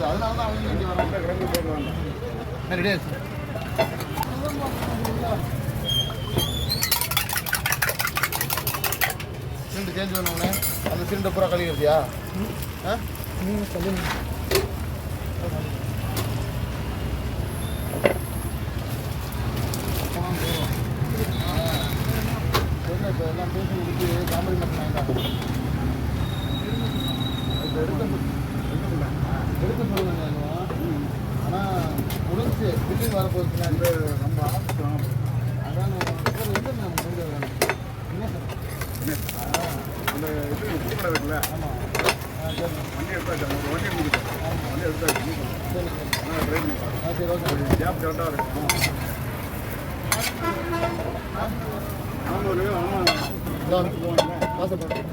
அதனால தான் அவங்க இங்கே வர கிடங்கு போடுவாங்க. ரெடி ஆச்சு. சிலிண்டர் சேஞ்ச் பண்ணுவோண்ணே. அந்த சிலிண்டர் பூரா கழுவிடுறியா? நீங்கள் சொல்லுங்க. எல்லாம் பேசி முடிச்சு காமெடி மட்டும் வேண்டாம். எடுக்க சொல்லுங்க. ஆனால் முடிஞ்சு பில்லிங் வரப்போகுதுன்னா இந்த நம்ம ஆஃபீஸ் வாங்க. அதான் எந்த நம்ம முடிஞ்ச வேணும். என்ன சார் அந்த இது கூப்பிட இருக்குல்ல? ஆமாம். வண்டி எடுத்தாச்சு. ஒரு வண்டி முடிச்சேன். வண்டி எடுத்தாச்சு. சரி சரி. ட்ரை பண்ணி பாருங்க. சரி ஓகே. கேப் கரெக்டாக இருக்கும். ஆமாம் ஆமாம். வாசப்படும்.